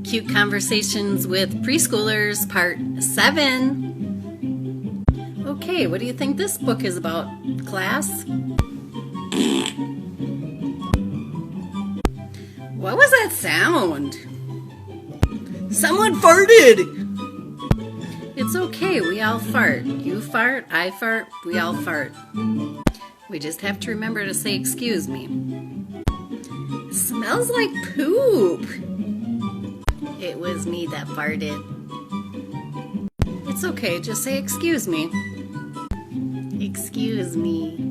Cute Conversations with Preschoolers, Part 7. Okay, what do you think this book is about, class? What was that sound? Someone farted! It's okay, we all fart. You fart, I fart, we all fart. We just have to remember to say excuse me. It smells like poop. It was me that farted. It's okay, just say excuse me. Excuse me.